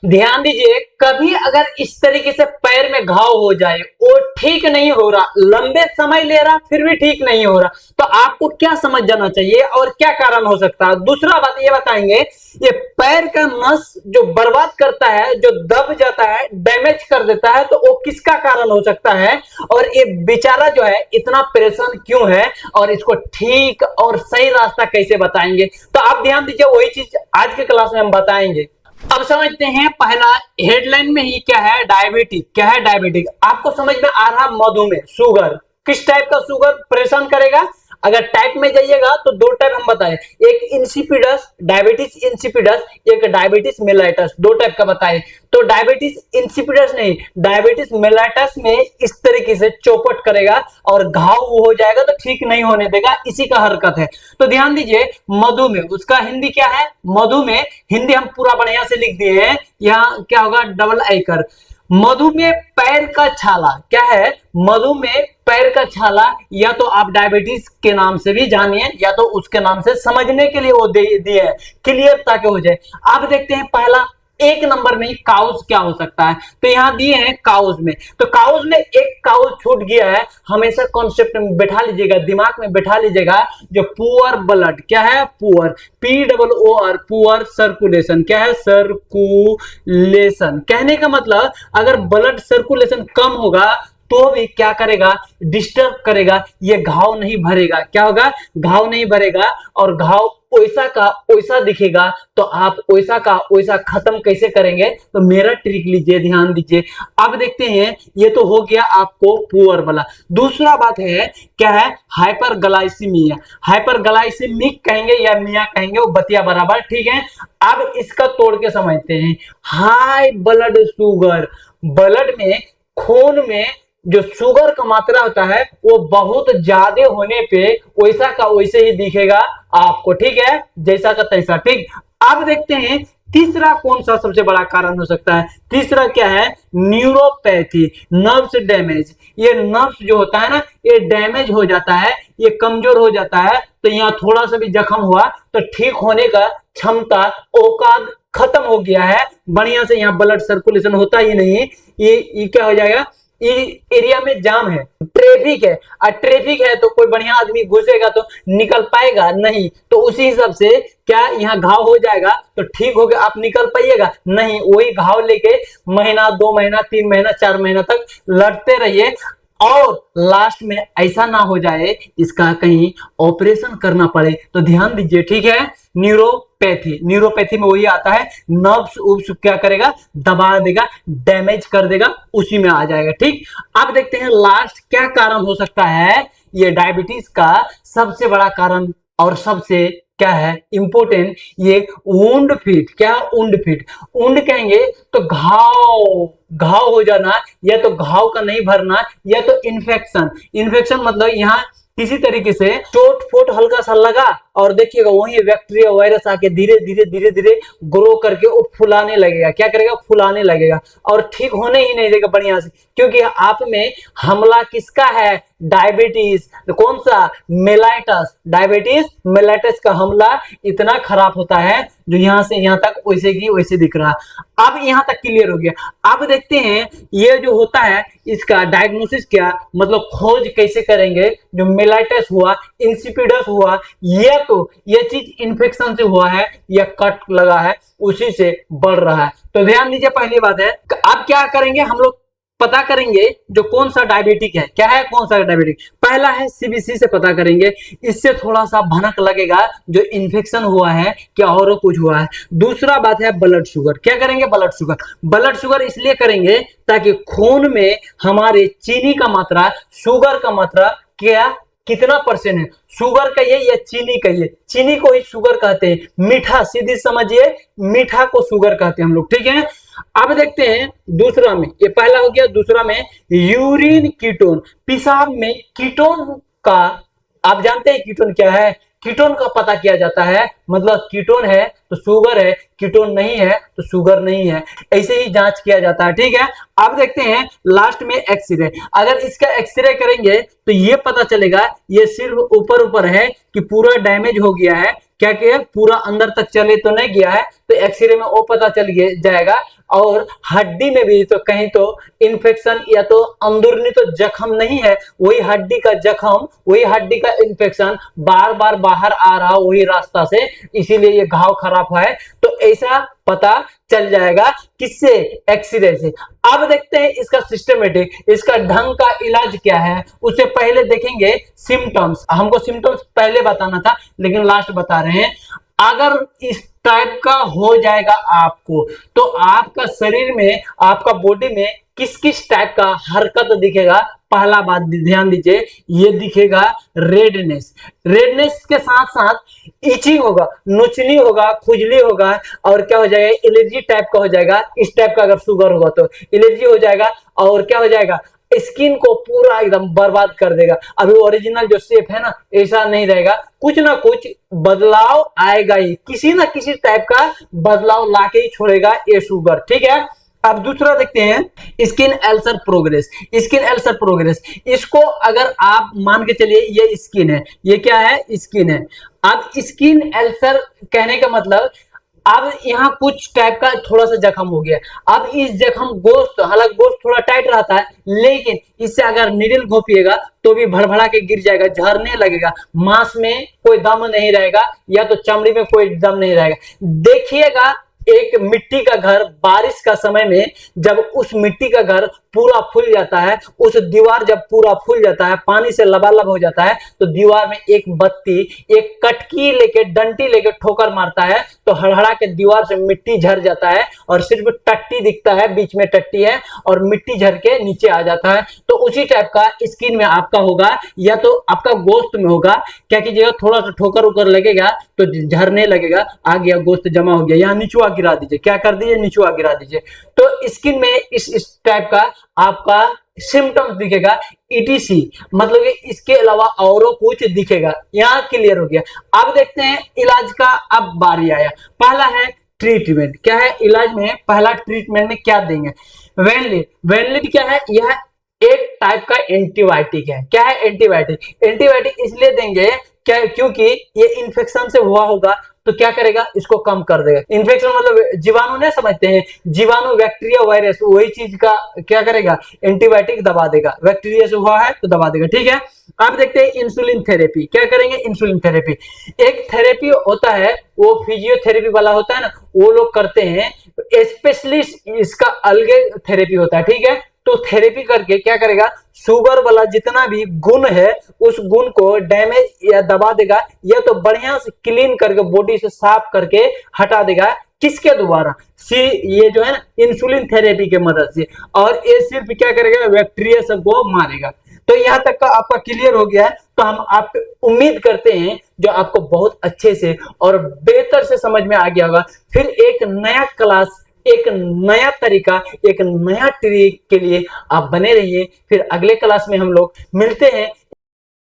ध्यान दीजिए, कभी अगर इस तरीके से पैर में घाव हो जाए, वो ठीक नहीं हो रहा, लंबे समय ले रहा फिर भी ठीक नहीं हो रहा, तो आपको क्या समझ जाना चाहिए और क्या कारण हो सकता है। दूसरा बात ये बताएंगे, ये पैर का नस जो बर्बाद करता है, जो दब जाता है, डैमेज कर देता है, तो वो किसका कारण हो सकता है और ये बेचारा जो है इतना परेशान क्यों है और इसको ठीक और सही रास्ता कैसे बताएंगे। तो आप ध्यान दीजिए, वही चीज आज के क्लास में हम बताएंगे। अब समझते हैं, पहला हेडलाइन में ही क्या है, डायबिटिक। क्या है डायबिटिक, आपको समझ में आ रहा, मधुमेह, शुगर। किस टाइप का शुगर परेशान करेगा, अगर टाइप में जाइएगा तो दो टाइप हम बताए, एक इंसिपिडस, डायबिटीज इंसिपिडस, एक डायबिटीज मेलाइटस, दो टाइप का बताए। तो डायबिटीज इंसिपिडस नहीं, डायबिटीज मेलाइटस में इस तरीके से चौपट करेगा और घाव हो जाएगा, तो ठीक नहीं होने देगा, इसी का हरकत है। तो ध्यान दीजिए, मधुमेह, उसका हिंदी क्या है, मधुमेह, हिंदी हम पूरा बढ़िया से लिख दिए हैं, यहाँ क्या होगा, डबल आई कर। मधुमेह पैर का छाला, क्या है, मधुमेह पैर का छाला, या तो आप डायबिटीज के नाम से भी जानिए या तो उसके नाम से समझने के लिए वो दिए है, क्लियर ताकि हो जाए। आप देखते हैं पहला एक नंबर में काउज क्या हो सकता है, तो यहां दिए हैं काउज में, तो काउज में एक काउज छूट गया है, हमेशा कॉन्सेप्ट में बैठा लीजिएगा, दिमाग में बैठा लीजिएगा, जो पुअर ब्लड, क्या है, पुअर, POOR, पुअर सर्कुलेशन, क्या है, सर्कुलेशन। कहने का मतलब अगर ब्लड सर्कुलेशन कम होगा तो भी क्या करेगा, डिस्टर्ब करेगा, ये घाव नहीं भरेगा, क्या होगा, घाव नहीं भरेगा, और घाव वैसा का वैसा दिखेगा, तो आप वैसा का वैसा खत्म कैसे करेंगे, तो मेरा ट्रिक लीजिए, ध्यान दीजिए। अब देखते हैं, ये तो हो गया आपको पुअर वाला। दूसरा बात है, क्या है, हाइपरग्लाइसीमिया, हाइपरग्लाइसीमिक कहेंगे या मिया कहेंगे, वो बतिया बराबर, ठीक है। अब इसका तोड़ के समझते हैं, हाई ब्लड शुगर, ब्लड में, खून में जो शुगर का मात्रा होता है वो बहुत ज्यादा होने पे वैसा का वैसे ही दिखेगा आपको, ठीक है, जैसा का तैसा, ठीक। अब देखते हैं तीसरा कौन सा सबसे बड़ा कारण हो सकता है। तीसरा क्या है, न्यूरोपैथी, नर्व्स डैमेज। ये नर्व्स जो होता है ना, ये डैमेज हो जाता है, ये कमजोर हो जाता है, तो यहाँ थोड़ा सा भी जख्म हुआ तो ठीक होने का क्षमता, औकात खत्म हो गया है, बढ़िया से यहाँ ब्लड सर्कुलेशन होता ही नहीं, ये क्या हो जाएगा, एरिया में जाम है, ट्रैफिक है, और ट्रैफिक है तो कोई बढ़िया आदमी घुसेगा तो निकल पाएगा नहीं, तो उसी हिसाब से क्या यहाँ घाव हो जाएगा, तो ठीक हो गया, आप निकल पाइएगा नहीं, वही घाव लेके महीना, 2 महीना, 3 महीना, 4 महीना तक लड़ते रहिए, और लास्ट में ऐसा ना हो जाए इसका कहीं ऑपरेशन करना पड़े, तो ध्यान दीजिए, ठीक है। न्यूरोपैथी, न्यूरोपैथी में वही आता है, नर्व्स उब्स क्या करेगा, दबा देगा, डैमेज कर देगा, उसी में आ जाएगा, ठीक। अब देखते हैं लास्ट क्या कारण हो सकता है, ये डायबिटीज का सबसे बड़ा कारण और सबसे क्या है इंपोर्टेंट, ये वुंड फिट, क्या वुंड फिट, वुंड कहेंगे तो घाव, घाव हो जाना, या तो घाव का नहीं भरना, या तो इन्फेक्शन, इन्फेक्शन मतलब यहाँ किसी तरीके से चोट फोट हल्का सा लगा और देखिएगा वही बैक्टीरिया वायरस आके धीरे धीरे धीरे धीरे ग्रो करके वो फुलाने लगेगा, क्या करेगा, फुलाने लगेगा, और ठीक होने ही नहीं देगा बढ़िया से, क्योंकि आप में हमला किसका है, डायबिटीज, कौन सा, मेलाइटस, डायबिटीज मेलाइटस का हमला इतना खराब होता है जो यहां से यहां तक वैसे की वैसे दिख रहा। अब यहां तक क्लियर हो गया। अब देखते हैं ये जो होता है इसका डायग्नोसिस क्या, मतलब खोज कैसे करेंगे, जो मेलाइटस हुआ, इंसिपिडस हुआ, या तो ये चीज इन्फेक्शन से हुआ है या कट लगा है उसी से बढ़ रहा है। तो ध्यान दीजिए, पहली बात है, अब क्या करेंगे हम लोग, पता करेंगे जो कौन सा डायबिटिक है, क्या है, कौन सा डायबिटिक, पहला है सीबीसी से पता करेंगे, इससे थोड़ा सा भनक लगेगा जो इन्फेक्शन हुआ है क्या और कुछ हुआ है। दूसरा बात है ब्लड शुगर, क्या करेंगे, ब्लड शुगर, ब्लड शुगर इसलिए करेंगे ताकि खून में हमारे चीनी का मात्रा, शुगर का मात्रा क्या कितना परसेंट है, शुगर कहिए या चीनी कहिए, चीनी को ही शुगर कहते हैं, मीठा, सीधी समझिए, मीठा को शुगर कहते हैं हम लोग, ठीक है। अब देखते हैं दूसरा में, ये पहला हो गया, दूसरा में यूरिन कीटोन, पेशाब में कीटोन का, आप जानते हैं कीटोन क्या है, कीटोन का पता किया जाता है, मतलब कीटोन है तो शुगर है, कीटोन नहीं है तो शुगर नहीं है, ऐसे ही जांच किया जाता है, ठीक है। अब देखते हैं लास्ट में एक्सरे, अगर इसका एक्सरे करेंगे तो ये पता चलेगा ये सिर्फ ऊपर ऊपर है कि पूरा डैमेज हो गया है, क्या पूरा अंदर तक चले तो नहीं गया है, तो एक्सरे में वो पता चल जाएगा। और हड्डी में भी तो कहीं तो इन्फेक्शन या तो अंदरूनी तो जख्म नहीं है, वही हड्डी का जख्म, वही हड्डी का इन्फेक्शन बार बार बाहर आ रहा वही रास्ता से, इसीलिए ये घाव खराब है। तो ऐसा पता चल जाएगा किससे? एक्सरे से। अब देखते हैं इसका सिस्टमेटिक, इसका ढंग का इलाज क्या है। उससे पहले देखेंगे सिम्टम्स। हमको सिम्टम्स पहले बताना था लेकिन लास्ट बता रहे हैं। अगर इस टाइप का हो जाएगा आपको, तो आपका शरीर में, आपका बॉडी में किस किस टाइप का हरकत दिखेगा। पहला बात ध्यान दीजिए, ये दिखेगा रेडनेस। रेडनेस के साथ साथ इचिंग होगा, नोचनी होगा, खुजली होगा, और क्या हो जाएगा? एलर्जी टाइप का हो जाएगा। इस टाइप का अगर शुगर होगा तो एलर्जी हो जाएगा। और क्या हो जाएगा? स्किन को पूरा एकदम बर्बाद कर देगा। अभी ओरिजिनल जो शेप है ना, ऐसा नहीं रहेगा, कुछ ना कुछ बदलाव आएगा ही, किसी ना किसी टाइप का बदलाव लाके ही छोड़ेगा ये शुगर। ठीक है, अब दूसरा देखते हैं skin ulcer progress. Skin ulcer progress, इसको अगर आप मान के चलिए ये स्किन है, ये क्या है? स्किन है। अब स्किन अल्सर कहने का मतलब, अब यहाँ कुछ टाइप का थोड़ा सा जख्म हो गया। अब इस जख्म गोश्त, हालांकि गोश्त थोड़ा टाइट रहता है, लेकिन इससे अगर निडल घोपिएगा तो भी भड़भड़ा के गिर जाएगा, झरने लगेगा, मांस में कोई दम नहीं रहेगा, या तो चमड़ी में कोई दम नहीं रहेगा। देखिएगा एक मिट्टी का घर बारिश का समय में, जब उस मिट्टी का घर पूरा फूल जाता है, उस दीवार जब पूरा फूल जाता है, पानी से लबालब हो जाता है, तो दीवार में एक बत्ती, एक कटकी लेके, डंटी लेके ठोकर मारता है, तो हड़हड़ा के दीवार से मिट्टी झड़ जाता है और सिर्फ टट्टी दिखता है, बीच में टट्टी है और मिट्टी झड़ के नीचे आ जाता है। तो उसी टाइप का स्किन में आपका होगा, या तो आपका गोश्त में होगा। क्या कीजिएगा? थोड़ा सा ठोकर उकर लगेगा तो झरने लगेगा, आ गया गोश्त जमा हो गया, यहाँ निचुआ गिरा दीजिए। क्या कर दीजिए? निचुआ गिरा दीजिए। तो स्किन में इस टाइप का आपका सिम्टम्स दिखेगा। ईटीसी मतलब कि इसके अलावा और कुछ दिखेगा। यहाँ क्लियर हो गया। अब देखते हैं इलाज का। अब बारी आया, पहला है ट्रीटमेंट। क्या है इलाज में? पहला ट्रीटमेंट में क्या देंगे? वेनलिट। वेनलिट क्या है? यह एक टाइप का एंटीबायोटिक है। क्या है? एंटीबायोटिक। एंटीबायोटिक इसलिए देंगे क्या? क्योंकि ये इन्फेक्शन से हुआ होगा तो क्या करेगा? इसको कम कर देगा। इन्फेक्शन मतलब जीवाणु नहीं समझते हैं, जीवाणु, बैक्टीरिया, वायरस, वही चीज का क्या करेगा? एंटीबायोटिक दबा देगा। बैक्टीरिया से हुआ है तो दबा देगा। ठीक है, अब देखते हैं इंसुलिन थेरेपी। क्या करेंगे? Insulin therapy. एक थेरेपी होता है, वो फिजियोथेरेपी वाला होता है ना, वो लोग करते हैं। स्पेशलिस्ट इसका अलग थेरेपी होता है। ठीक है, तो थेरेपी करके क्या करेगा? शुगर वाला जितना भी गुण है उस गुण को डैमेज या दबा देगा, या तो बढ़िया से क्लीन करके बॉडी से साफ करके हटा देगा। किसके द्वारा? ये जो है ना, इंसुलिन थेरेपी के मदद से। और ये सिर्फ क्या करेगा? बैक्टीरिया सबको मारेगा। तो यहाँ तक का आपका क्लियर हो गया है। तो हम आप उम्मीद करते हैं जो आपको बहुत अच्छे से और बेहतर से समझ में आ गया होगा। फिर एक नया क्लास, एक नया तरीका, एक नया ट्रिक के लिए आप बने रहिए। फिर अगले क्लास में हम लोग मिलते हैं।